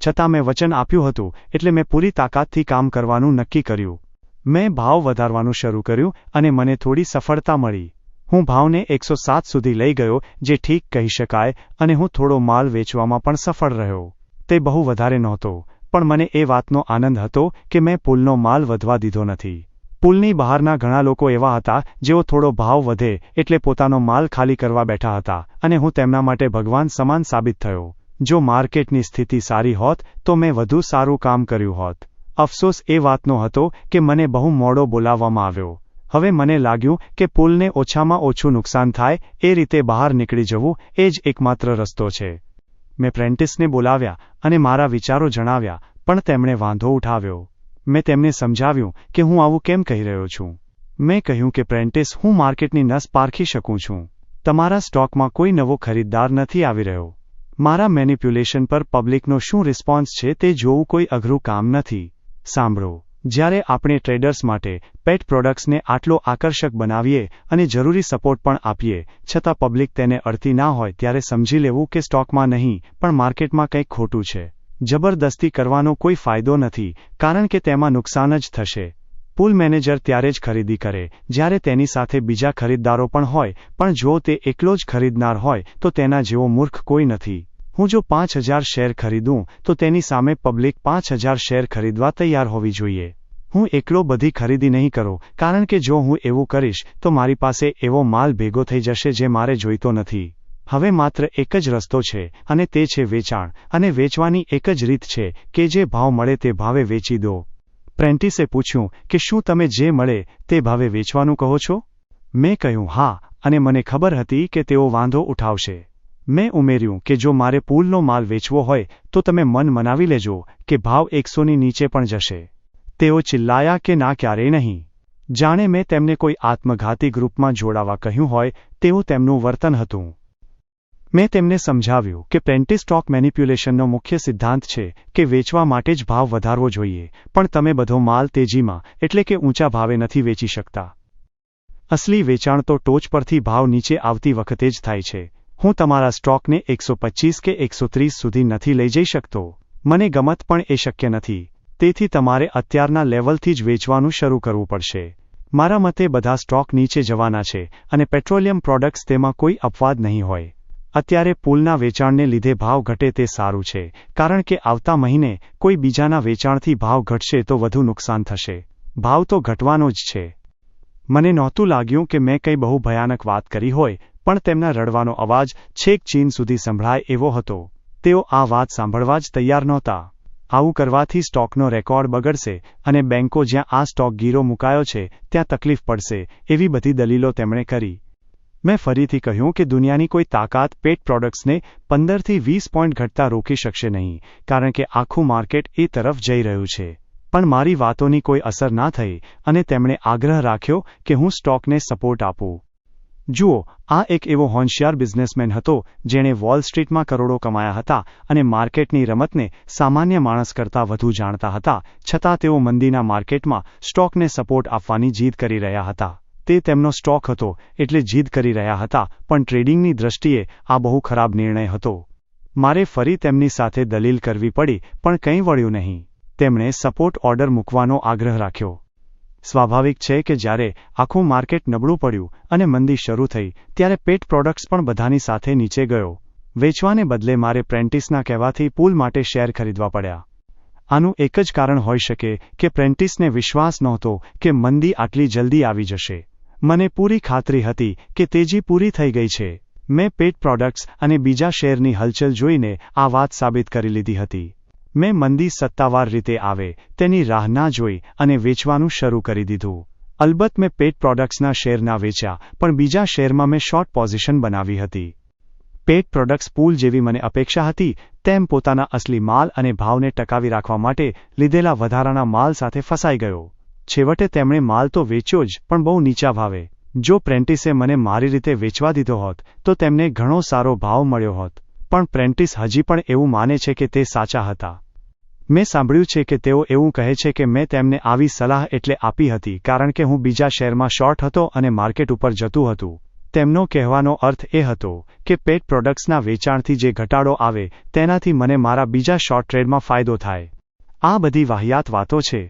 છતાં મેં વચન આપ્યું હતું એટલે મેં પૂરી તાકાતથી કામ કરવાનું નક્કી કર્યું. મેં ભાવ વધારવાનું શરૂ કર્યું અને મને થોડી સફળતા મળી. હું ભાવને 107 સુધી લઈ ગયો જે ઠીક કહી શકાય અને હું થોડો માલ વેચવામાં પણ સફળ રહ્યો. તે બહુ વધારે નહોતો, પણ મને એ વાતનો આનંદ હતો કે મેં પૂલનો માલ વધવા દીધો નથી. પુલની બહારના ઘણા લોકો એવા હતા જેઓ થોડો ભાવ વધે એટલે પોતાનો માલ ખાલી કરવા બેઠા હતા, અને હું તેમના માટે ભગવાન સમાન સાબિત થયો. જો માર્કેટની સ્થિતિ સારી હોત તો મેં વધુ સારું કામ કર્યું હોત. અફસોસ એ વાતનો હતો કે મને બહુ મોડો બોલાવવામાં આવ્યો. હવે મને લાગ્યું કે પુલને ઓછામાં ઓછું નુકસાન થાય એ રીતે બહાર નીકળી જવું એ જ એકમાત્ર રસ્તો છે. મેં પ્રેન્ટિસને બોલાવ્યા અને મારા વિચારો જણાવ્યા, પણ તેમણે વાંધો ઉઠાવ્યો. મેં તેમને સમજાવ્યું કે હું આવું કેમ કહી રહ્યો છું. મેં કહ્યું કે પ્રેન્ટિસ, હું માર્કેટની નસ પારખી શકું છું. તમારા સ્ટોકમાં કોઈ નવો ખરીદદાર નથી આવી રહ્યો. મારા મેનિપ્યુલેશન પર પબ્લિકનો શું રિસ્પોન્સ છે તે જોવું કોઈ અઘરું કામ નથી. સાંભળો, જ્યારે આપણે ટ્રેડર્સ માટે પેટ પ્રોડક્ટ્સને આટલો આકર્ષક બનાવીએ અને જરૂરી સપોર્ટ પણ આપીએ, છતાં પબ્લિક તેને અડતી ના હોય, ત્યારે સમજી લેવું કે સ્ટોકમાં નહીં પણ માર્કેટમાં કંઈક ખોટું છે. જબરદસ્તી કરવાનો કોઈ ફાયદો નથી, કારણ કે તેમાં નુકસાન જ થશે. પુલ મેનેજર ત્યારે જ ખરીદી કરે જ્યારે તેની સાથે બીજા ખરીદદારો પણ હોય, પણ જો તે એકલો જ ખરીદનાર હોય તો તેના જેવો મૂર્ખ કોઈ નથી. હું જો 5000 શેર ખરીદું તો તેની સામે પબ્લિક 5000 શેર ખરીદવા તૈયાર હોવી જોઈએ. હું એકલો બધી ખરીદી નહીં કરું, કારણ કે જો હું એવું કરીશ તો મારી પાસે એવો માલ ભેગો થઈ જશે જે મારે જોઈતો નથી. હવે માત્ર એક જ રસ્તો છે, અને તે છે વેચાણ, અને વેચવાની એક જ રીત છે કે જે ભાવ મળે તે ભાવે વેચી દો. પ્રેન્ટિસે પૂછ્યું કે શું તમે જે મળે તે ભાવે વેચવાનું કહો છો? મેં કહ્યું હા, અને મને ખબર હતી કે તેઓ વાંધો ઉઠાવશે. મેં ઉમેર્યું કે જો મારે પુલનો માલ વેચવો હોય તો તમે મન મનાવી લેજો કે ભાવ 100ની નીચે પણ જશે. તેઓ ચિલ્લાયા કે ના, ક્યારેય નહીં. જાણે મેં તેમને કોઈ આત્મઘાતી ગ્રુપમાં જોડાવા કહ્યું હોય તેવું તેમનું વર્તન હતું. મેં તેમને સમજાવ્યું કે પ્રેન્ટિસ સ્ટોક મેનિપ્યુલેશનનો મુખ્ય સિદ્ધાંત છે કે વેચવા માટે જ ભાવ વધારવો જોઈએ, પણ તમે બધો માલ તેજીમાં એટલે કે ઊંચા ભાવે નથી વેચી શકતા. અસલી વેચાણ તો ટોચ પરથી ભાવ નીચે આવતી વખતે જ થાય છે. હું તમારા સ્ટોકને 125 કે 130 સુધી નથી લઈ જઈ શકતો. મને ગમત પણ એ શક્ય નથી. તેથી તમારે અત્યારના લેવલથી જ વેચવાનું શરૂ કરવું પડશે. મારા મતે બધા સ્ટોક નીચે જવાના છે, અને પેટ્રોલિયમ પ્રોડક્ટ્સ તેમાં કોઈ અપવાદ નહીં હોય. અત્યારે પુલના વેચાણને લીધે ભાવ ઘટે તે સારું છે, કારણ કે આવતા મહિને કોઈ બીજાના વેચાણથી ભાવ ઘટશે તો વધુ નુકસાન થશે. ભાવ તો ઘટવાનો જ છે. મને નહોતું લાગ્યું કે મેં કંઈ બહુ ભયાનક વાત કરી હોય, પણ તેમના રડવાનો અવાજ છેક ચીન સુધી સંભળાય એવો હતો. તેઓ આ વાત સાંભળવા જ તૈયાર નહોતા. આવું કરવાથી સ્ટોકનો રેકોર્ડ બગડશે, અને બેંકો જ્યાં આ સ્ટોક ગીરો મુકાયો છે ત્યાં તકલીફ પડશે, એવી બધી દલીલો તેમણે કરી. મેં ફરીથી કહ્યું કે દુનિયાની કોઈ તાકાત પેટ પ્રોડક્ટ્સને 15 થી 20 પોઈન્ટ ઘટતા રોકી શકશે નહીં, કારણ કે આખું માર્કેટ એ તરફ જઈ રહ્યું છે. પણ મારી વાતોની કોઈ અસર ના થઈ, અને તેમણે આગ્રહ રાખ્યો કે હું સ્ટોકને સપોર્ટ આપું. જુઓ, આ એક એવો હોશિયાર બિઝનેસમેન હતો જેણે વોલ સ્ટ્રીટમાં કરોડો કમાયા હતા અને માર્કેટની રમતને સામાન્ય માણસ કરતાં વધુ જાણતા હતા, છતાં તેઓ મંદીના માર્કેટમાં સ્ટોકને સપોર્ટ આપવાની જીદ કરી રહ્યા હતા. તે તેમનો સ્ટોક હતો એટલે જીદ કરી રહ્યા હતા, પણ ટ્રેડિંગની દ્રષ્ટિએ આ બહુ ખરાબ નિર્ણય હતો. મારે ફરી તેમની સાથે દલીલ કરવી પડી, પણ કંઈ વળ્યું નહીં. તેમણે સપોર્ટ ઓર્ડર મૂકવાનો આગ્રહ રાખ્યો. સ્વાભાવિક છે કે જ્યારે આખું માર્કેટ નબળું પડ્યું અને મંદી શરૂ થઈ ત્યારે પેટ પ્રોડક્ટ્સ પણ બધાની સાથે નીચે ગયો. વેચવાને બદલે મારે પ્રેન્ટિસના કહેવાથી પુલ માટે શેર ખરીદવા પડ્યા. આનું એક જ કારણ હોઈ શકે કે પ્રેન્ટિસને વિશ્વાસ નહોતો કે મંદી આટલી જલ્દી આવી જશે. મને પૂરી ખાતરી હતી કે તેજી પૂરી થઈ ગઈ છે. મેં પેટ પ્રોડક્ટ્સ અને બીજા શેરની હલચલ જોઈને આ વાત સાબિત કરી લીધી હતી. મેં મંદી સત્તાવાર રીતે આવે તેની રાહ ના જોઈ અને વેચવાનું શરૂ કરી દીધું. અલબત્ત મેં પેટ પ્રોડક્ટ્સના શેર ના વેચ્યા, પણ બીજા શેરમાં મેં શોર્ટ પોઝિશન બનાવી હતી. પેટ પ્રોડક્ટ્સ પુલ જેવી મને અપેક્ષા હતી તેમ પોતાના અસલી માલ અને ભાવને ટકાવી રાખવા માટે લીધેલા વધારાના માલ સાથે ફસાઈ ગયો. છેવટે તેમણે માલ તો વેચ્યો જ, પણ બહુ નીચા ભાવે. જો પ્રેન્ટિસે મને મારી રીતે વેચવા દીધો હોત તો તેમને ઘણો સારો ભાવ મળ્યો હોત, પણ પ્રેન્ટિસ હજી પણ એવું માને છે કે તે સાચા હતા. મેં સાંભળ્યું છે કે તેઓ એવું કહે છે કે મેં તેમને આવી સલાહ એટલે આપી હતી કારણ કે હું બીજા શેરમાં શોર્ટ હતો અને માર્કેટ ઉપર જતું હતું. તેમનો કહેવાનો અર્થ એ હતો કે પેટ પ્રોડક્ટ્સના વેચાણથી જે ઘટાડો આવે તેનાથી મને મારા બીજા શોર્ટ ટ્રેડમાં ફાયદો થાય. આ બધી વાહિયાત વાતો છે.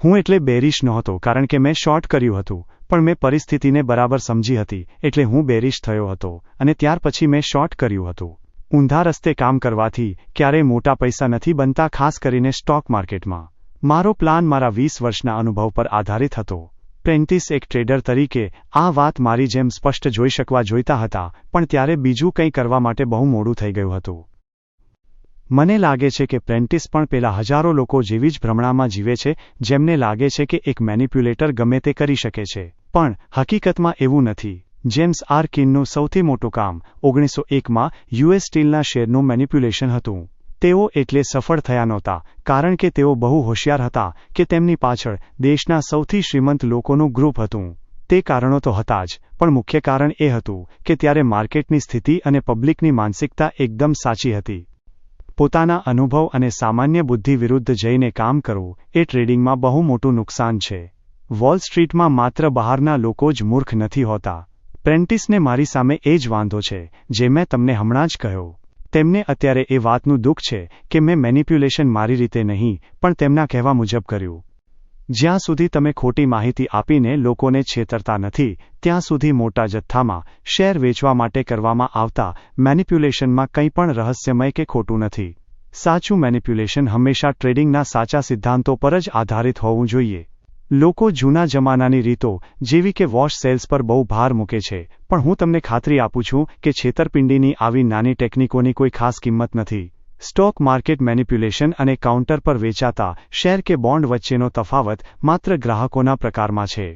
હું એટલે બેરિશ નહોતો કારણ કે મેં શોર્ટ કર્યું હતું, પણ મેં પરિસ્થિતિને બરાબર સમજી હતી એટલે હું બેરિશ થયો હતો, અને ત્યાર પછી મેં શોર્ટ કર્યું હતું. ઊંધા રસ્તે કામ કરવાથી ક્યારેય મોટા પૈસા નથી બનતા, ખાસ કરીને સ્ટોક માર્કેટમાં. મારો પ્લાન મારા 20 વર્ષના અનુભવ પર આધારિત હતો. પ્રેન્ટિસ એક ટ્રેડર તરીકે આ વાત મારી જેમ સ્પષ્ટ જોઈ શકવા જોઈતા હતા, પણ ત્યારે બીજું કંઈ કરવા માટે બહુ મોડું થઈ ગયું હતું. મને લાગે છે કે પ્રેન્ટિસ પણ પેલા હજારો લોકો જેવી જ ભ્રમણામાં જીવે છે જેમને લાગે છે કે એક મેનિપ્યુલેટર ગમે તે કરી શકે છે, પણ હકીકતમાં એવું નથી. જેમ્સ આર કિનનું સૌથી મોટું કામ 1901માં યુએસ સ્ટીલના શેરનું મેનિપ્યુલેશન હતું. તેઓ એટલે સફળ થયા નહોતા કારણ કે તેઓ બહુ હોશિયાર હતા કે તેમની પાછળ દેશના સૌથી શ્રીમંત લોકોનું ગ્રુપ હતું. તે કારણો તો હતા જ, પણ મુખ્ય કારણ એ હતું કે ત્યારે માર્કેટની સ્થિતિ અને પબ્લિકની માનસિકતા એકદમ સાચી હતી. પોતાના અનુભવ અને સામાન્ય બુદ્ધિ વિરુદ્ધ જઈને કામ કરવું એ ટ્રેડિંગમાં બહુ મોટું નુકસાન છે. વોલ સ્ટ્રીટમાં માત્ર બહારના લોકો જ મૂર્ખ નથી હોતા. પ્રેન્ટિસને મારી સામે એ જ વાંધો છે જે મેં તમને હમણાં જ કહ્યું. તેમને અત્યારે એ વાતનું દુઃખ છે કે મેં મેનિપ્યુલેશન મારી રીતે નહીં પણ તેમના કહેવા મુજબ કર્યું. જ્યાં સુધી તમે ખોટી માહિતી આપીને લોકોને છેતરતા નથી ત્યાં સુધી મોટા જથ્થામાં શેર વેચવા માટે કરવામાં આવતા મેનિપ્યુલેશનમાં કંઈ પણ રહસ્યમય કે ખોટું નથી. સાચું મેનિપ્યુલેશન હંમેશા ટ્રેડિંગના સાચા સિદ્ધાંતો પર જ આધારિત હોવું જોઈએ. લોકો જૂના જમાનાની રીતો જેવી કે વોશ સેલ્સ પર બહુ ભાર મૂકે છે, પણ હું તમને ખાતરી આપું છું કે છેતરપિંડીની આવી નાની ટેકનિકોની કોઈ ખાસ કિંમત નથી. સ્ટોક માર્કેટ મેનિપ્યુલેશન અને કાઉન્ટર પર વેચાતા શેર કે બોન્ડ વચ્ચેનો તફાવત માત્ર ગ્રાહકોના પ્રકારમાં છે.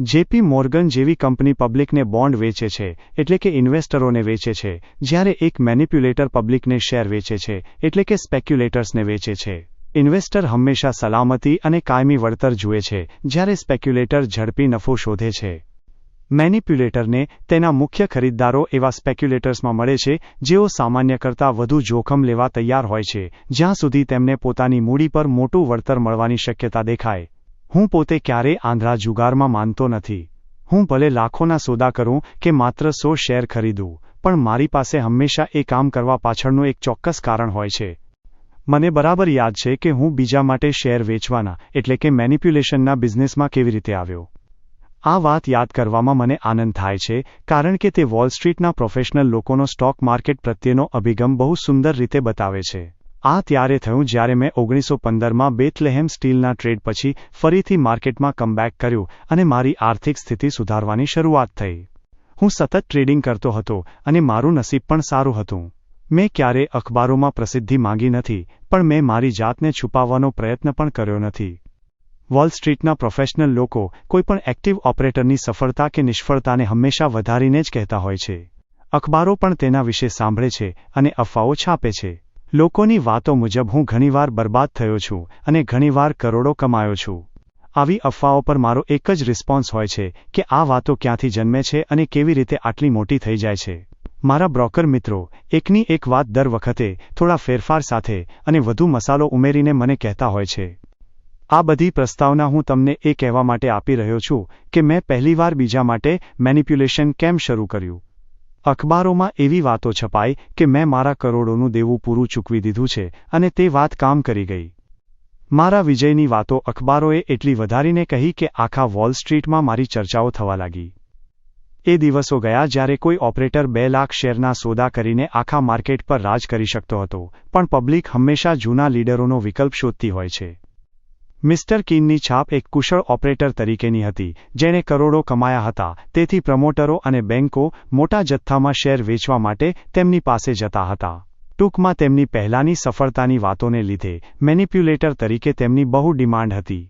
જેપી મોર્ગન જેવી કંપની પબ્લિકને બોન્ડ વેચે છે એટલે કે ઇન્વેસ્ટરોને વેચે છે, જ્યારે એક મેનિપ્યુલેટર પબ્લિકને શેર વેચે છે એટલે કે સ્પેક્યુલેટર્સને વેચે છે. ઇન્વેસ્ટર હંમેશા સલામતી અને કાયમી વળતર જુએ છે, જ્યારે સ્પેક્યુલેટર ઝડપી નફો શોધે છે. મેનિપ્યુલેટરને તેના મુખ્ય ખરીદદારો એવા સ્પેક્યુલેટર્સમાં મળે છે જેઓ સામાન્ય કરતાં વધુ જોખમ લેવા તૈયાર હોય છે જ્યાં સુધી તેમને પોતાની મૂડી પર મોટું વળતર મળવાની શક્યતા દેખાય. હું પોતે ક્યારેય આંધળા જુગારમાં માનતો નથી. હું ભલે લાખોના સોદા કરું કે માત્ર 100 શેર ખરીદું, પણ મારી પાસે હંમેશા એ કામ કરવા પાછળનું એક ચોક્કસ કારણ હોય છે. મને બરાબર યાદ છે કે હું બીજા માટે શેર વેચવાના એટલે કે મેનિપ્યુલેશનના બિઝનેસમાં કેવી રીતે આવ્યો. આ વાત યાદ કરવામાં મને આનંદ થાય છે કારણ કે તે વોલ સ્ટ્રીટના પ્રોફેશનલ લોકોનો સ્ટોક માર્કેટ પ્રત્યેનો અભિગમ બહુ સુંદર રીતે બતાવે છે. આ ત્યારે થયું જ્યારે મેં 1915માં બેથલેહેમ સ્ટીલના ટ્રેડ પછી ફરીથી માર્કેટમાં કમબેક કર્યું અને મારી આર્થિક સ્થિતિ સુધારવાની શરૂઆત થઈ. હું સતત ટ્રેડિંગ કરતો હતો અને મારું નસીબ પણ સારું હતું. મેં ક્યારેય અખબારોમાં પ્રસિદ્ધિ માંગી નથી, પણ મેં મારી જાતને છુપાવવાનો પ્રયત્ન પણ કર્યો નથી. વોલ સ્ટ્રીટના પ્રોફેશનલ લોકો કોઈપણ એક્ટિવ ઓપરેટરની સફળતા કે નિષ્ફળતાને હંમેશા વધારીને જ કહેતા હોય છે. અખબારો પણ તેના વિશે સાંભળે છે અને અફવાઓ છાપે છે. લોકોની વાતો મુજબ હું ઘણીવાર બરબાદ થયો છું અને ઘણીવાર કરોડો કમાયો છું. આવી અફવાઓ પર મારો એક જ રિસ્પોન્સ હોય છે કે આ વાતો ક્યાંથી જન્મે છે અને કેવી રીતે આટલી મોટી થઈ જાય છે. મારા બ્રોકર મિત્રો એકની એક વાત દર વખતે થોડા ફેરફાર સાથે અને વધુ મસાલો ઉમેરીને મને કહેતા હોય છે. આ બધી પ્રસ્તાવના હું તમને એ કહેવા માટે આપી રહ્યો છું કે મેં પહેલીવાર બીજા માટે મેનિપ્યુલેશન કેમ શરૂ કર્યું. અખબારોમાં એવી વાતો છપાઈ કે મેં મારા કરોડોનું દેવું પૂરું ચૂકવી દીધું છે અને તે વાત કામ કરી ગઈ. મારા વિજયની વાતો અખબારોએ એટલી વધારીને કહી કે આખા વોલ સ્ટ્રીટમાં મારી ચર્ચાઓ થવા લાગી. એ દિવસો ગયા જ્યારે કોઈ ઓપરેટર 2 લાખ શેરના સોદા કરીને આખા માર્કેટ પર રાજ કરી શકતો હતો, પણ પબ્લિક હંમેશા જૂના લીડરોનો વિકલ્પ શોધતી હોય છે. મિસ્ટર કીનની છાપ એક કુશળ ઓપરેટર તરીકેની હતી જેણે કરોડો કમાયા હતા, તેથી પ્રમોટરો અને બેન્કો મોટા જથ્થામાં શેર વેચવા માટે તેમની પાસે જતા હતા. ટૂંકમાં તેમની પહેલાંની સફળતાની વાતોને લીધે મેનિપ્યુલેટર તરીકે તેમની બહુ ડિમાન્ડ હતી.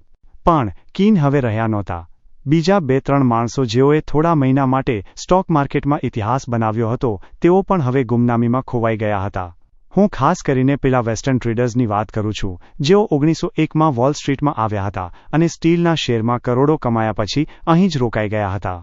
પણ કીન હવે રહ્યા નહોતા. બીજા 2-3 માણસો જેઓએ થોડા મહિના માટે સ્ટોક માર્કેટમાં ઇતિહાસ બનાવ્યો હતો તેઓ પણ હવે ગુમનામીમાં ખોવાઈ ગયા હતા. હું ખાસ કરીને પેલા વેસ્ટર્ન ટ્રેડર્સની વાત કરું છું જેઓ 1901માં વોલ સ્ટ્રીટમાં આવ્યા હતા અને સ્ટીલના શેરમાં કરોડો કમાયા પછી અહીં જ રોકાઈ ગયા હતા.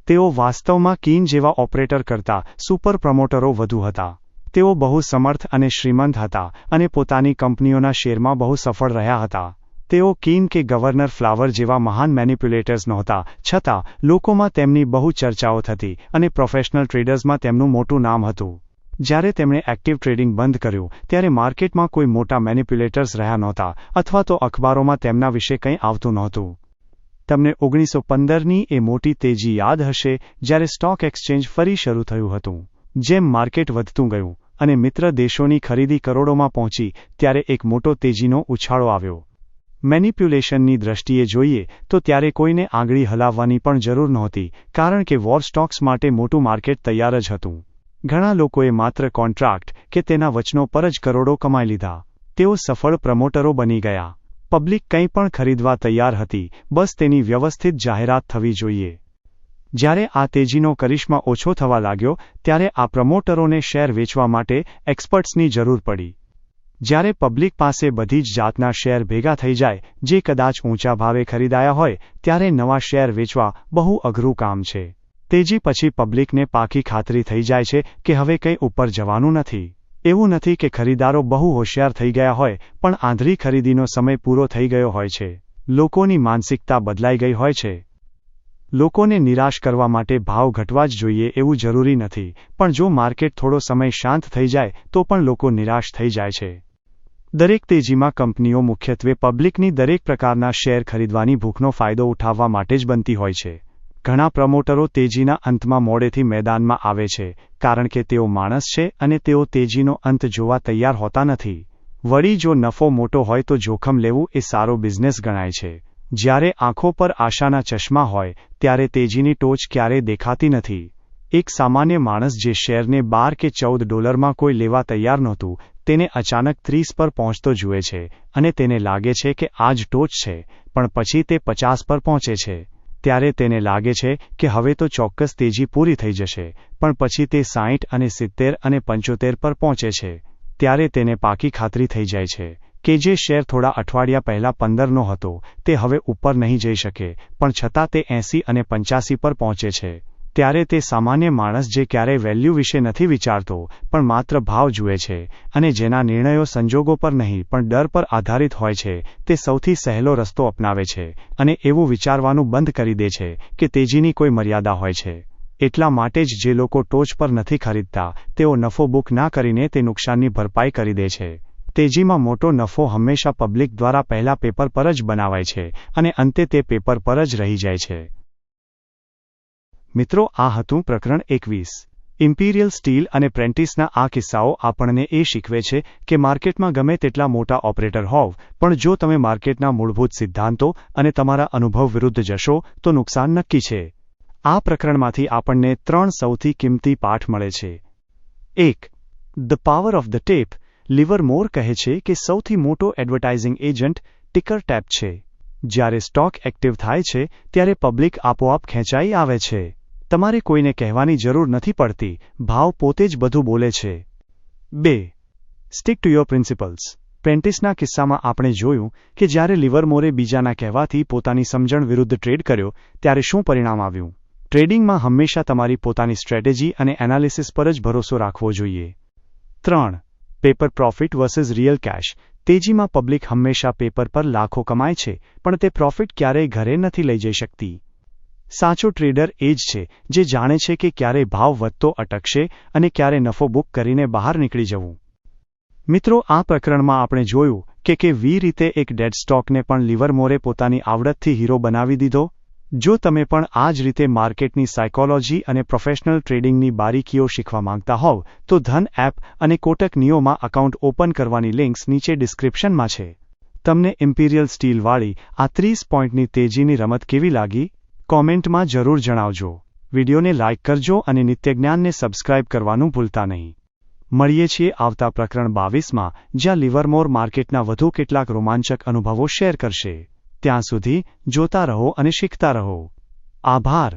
તેઓ વાસ્તવમાં કીન જેવા ઓપરેટર કરતા સુપર પ્રમોટરો વધુ હતા. તેઓ બહુ સમર્થ અને શ્રીમંત હતા અને પોતાની કંપનીઓના શેરમાં બહુ સફળ રહ્યા હતા. તેઓ કીન કે ગવર્નર ફ્લાવર જેવા મહાન મેનિપ્યુલેટર્સ નહોતા, છતાં લોકોમાં તેમની બહુ ચર્ચાઓ થતી અને પ્રોફેશનલ ટ્રેડર્સમાં તેમનું મોટું નામ હતું. જ્યારે તેમણે એક્ટિવ ટ્રેડિંગ બંધ કર્યું ત્યારે માર્કેટમાં કોઈ મોટા મેનિપ્યુલેટર્સ રહ્યા નહોતા અથવા તો અખબારોમાં તેમના વિશે કંઈ આવતું નહોતું. તમને 1915ની એ મોટી તેજી યાદ હશે જ્યારે સ્ટોક એક્સચેન્જ ફરી શરૂ થયું હતું. જેમ માર્કેટ વધતું ગયું અને મિત્ર દેશોની ખરીદી કરોડોમાં પહોંચી ત્યારે એક મોટો તેજીનો ઉછાળો આવ્યો. મેનિપ્યુલેશનની દ્રષ્ટિએ જોઈએ તો ત્યારે કોઈને આંગળી હલાવવાની પણ જરૂર નહોતી, કારણ કે વોર સ્ટોક્સ માટે મોટું માર્કેટ તૈયાર જ હતું. ઘણા લોકોએ માત્ર કોન્ટ્રાક્ટ કે તેના વચનો પર જ કરોડો કમાઈ લીધા. તેઓ સફળ પ્રમોટરો બની ગયા. પબ્લિક કંઈ પણ ખરીદવા તૈયાર હતી, બસ તેની વ્યવસ્થિત જાહેરાત થવી જોઈએ. જ્યારે આ તેજીનો કરિશ્મા ઓછો થવા લાગ્યો, ત્યારે આ પ્રમોટરોને શેર વેચવા માટે એક્સપર્ટ્સની જરૂર પડી. જ્યારે પબ્લિક પાસે બધી જ જાતના શેર ભેગા થઈ જાય, જે કદાચ ઊંચા ભાવે ખરીદાયા હોય, ત્યારે નવા શેર વેચવા બહુ અઘરું કામ છે. તેજી પછી પબ્લિકને પાકી ખાતરી થઈ જાય છે કે હવે કંઈ ઉપર જવાનું નથી. એવું નથી કે ખરીદારો બહુ હોશિયાર થઈ ગયા હોય, પણ આંધળી ખરીદીનો સમય પૂરો થઈ ગયો હોય છે. લોકોની માનસિકતા બદલાઈ ગઈ હોય છે. લોકોને નિરાશ કરવા માટે ભાવ ઘટવા જ જોઈએ એવું જરૂરી નથી, પણ જો માર્કેટ થોડો સમય શાંત થઈ જાય તો પણ લોકો નિરાશ થઈ જાય છે. દરેક તેજીમાં કંપનીઓ મુખ્યત્વે પબ્લિકની દરેક પ્રકારના શેર ખરીદવાની ભૂખનો ફાયદો ઉઠાવવા માટે જ બનતી હોય છે. ઘણા પ્રમોટરો તેજીના અંતમાં મોડેથી મેદાનમાં આવે છે, કારણ કે તેઓ માણસ છે અને તેઓ તેજીનો અંત જોવા તૈયાર હોતા નથી. વળી જો નફો મોટો હોય તો જોખમ લેવું એ સારો બિઝનેસ ગણાય છે. જ્યારે આંખો પર આશાના ચશ્મા હોય, ત્યારે તેજીની ટોચ ક્યારેય દેખાતી નથી. એક સામાન્ય માણસ જે શેરને $12 કે $14 કોઈ લેવા તૈયાર નહોતું, તેને અચાનક 30 પર પહોંચતો જુએ છે અને તેને લાગે છે કે આ જ ટોચ છે, પણ પછી તે 50 પર પહોંચે છે. ત્યારે તેને લાગે છે કે હવે તો ચોક્કસ તેજી પૂરી થઈ જશે, પણ પછી તે 60 અને 70 અને 75 પર પહોંચે છે. ત્યારે તેને પાકી ખાતરી થઈ જાય છે કે જે શેર થોડા અઠવાડિયા પહેલા 15નો હતો, તે હવે ઉપર નહીં જઈ શકે, પણ છતાં તે 80 અને 85 પર પહોંચે છે. ત્યારે તે સામાન્ય માણસ જે ક્યારેય વેલ્યુ વિશે નથી વિચારતો, પણ માત્ર ભાવ જુએ છે, અને જેના નિર્ણયો સંજોગો પર નહીં પણ ડર પર આધારિત હોય છે, તે સૌથી સહેલો રસ્તો અપનાવે છે અને એવું વિચારવાનું બંધ કરી દે છે કે તેજીની કોઈ મર્યાદા હોય છે. એટલા માટે જ જે લોકો ટોચ પર નથી ખરીદતા, તેઓ નફો બુક ના કરીને તે નુકસાનની ભરપાઈ કરી દે છે. તેજીમાં મોટો નફો હંમેશા પબ્લિક દ્વારા પહેલા પેપર પર જ બનાવાય છે અને અંતે તે પેપર પર જ રહી જાય છે. મિત્રો, આ હતું પ્રકરણ 21. ઇમ્પિરિયલ સ્ટીલ અને પ્રેન્ટિસના આ કિસ્સાઓ આપણને એ શીખવે છે કે માર્કેટમાં ગમે તેટલા મોટા ઓપરેટર હોવ, પણ જો તમે માર્કેટના મૂળભૂત સિદ્ધાંતો અને તમારા અનુભવ વિરુદ્ધ જશો તો નુકસાન નક્કી છે. આ પ્રકરણમાંથી આપણને 3 સૌથી કિંમતી પાઠ મળે છે. 1. The power of the tape. Livermore કહે છે કે સૌથી મોટો એડવર્ટાઇઝિંગ એજન્ટ ટિકર ટેપ છે. જ્યારે સ્ટોક એક્ટિવ થાય છે, ત્યારે પબ્લિક આપોઆપ ખેંચાઈ આવે છે. તમારે કોઈને કહેવાની જરૂર નથી પડતી, ભાવ પોતે જ બધું બોલે છે. 2. Stick to your principles. પ્રેન્ટિસના કિસ્સામાં આપણે જોયું કે જ્યારે લિવરમોરે બીજાના કહેવાથી પોતાની સમજણ વિરુદ્ધ ટ્રેડ કર્યો, ત્યારે શું પરિણામ આવ્યું. ટ્રેડિંગમાં હંમેશા તમારી પોતાની સ્ટ્રેટેજી અને એનાલિસિસ પર જ ભરોસો રાખવો જોઈએ. 3. Paper profit versus real cash. તેજીમાં પબ્લિક હંમેશા પેપર પર લાખો કમાય છે, પણ તે પ્રોફિટ ક્યારેય ઘરે નથી લઈ જઈ શકતી. સાચો ટ્રેડર એ જ છે જે જાણે છે કે ક્યારે ભાવ વધતો અટકશે અને ક્યારે નફો બુક કરીને બહાર નીકળી જવું. મિત્રો, આ પ્રકરણમાં આપણે જોયું કે કેવી રીતે એક ડેડ સ્ટોકને પણ લિવરમોરે પોતાની આવડતથી હીરો બનાવી દીધો. જો તમે પણ આ જ રીતે માર્કેટની સાયકોલોજી અને પ્રોફેશનલ ટ્રેડિંગની બારીકીઓ શીખવા માંગતા હોવ, તો ધન એપ અને કોટક નિયોમાં અકાઉન્ટ ઓપન કરવાની લિંક્સ નીચે ડિસ્ક્રિપ્શનમાં છે. તમને ઇમ્પિરિયલ સ્ટીલવાળી આ 30 પોઈન્ટની તેજીની રમત કેવી લાગી? કોમેન્ટમાં જરૂર જણાવજો. વિડીયોને લાઇક કરજો અને નિત્યજ્ઞાનને સબસ્ક્રાઇબ કરવાનું ભૂલતા નહીં. મળીએ છીએ આવતા પ્રકરણ 22માં, જ્યાં લિવરમોર માર્કેટના વધુ કેટલાક રોમાંચક અનુભવો શેર કરશે. ત્યાં સુધી જોતા રહો અને શીખતા રહો. આભાર.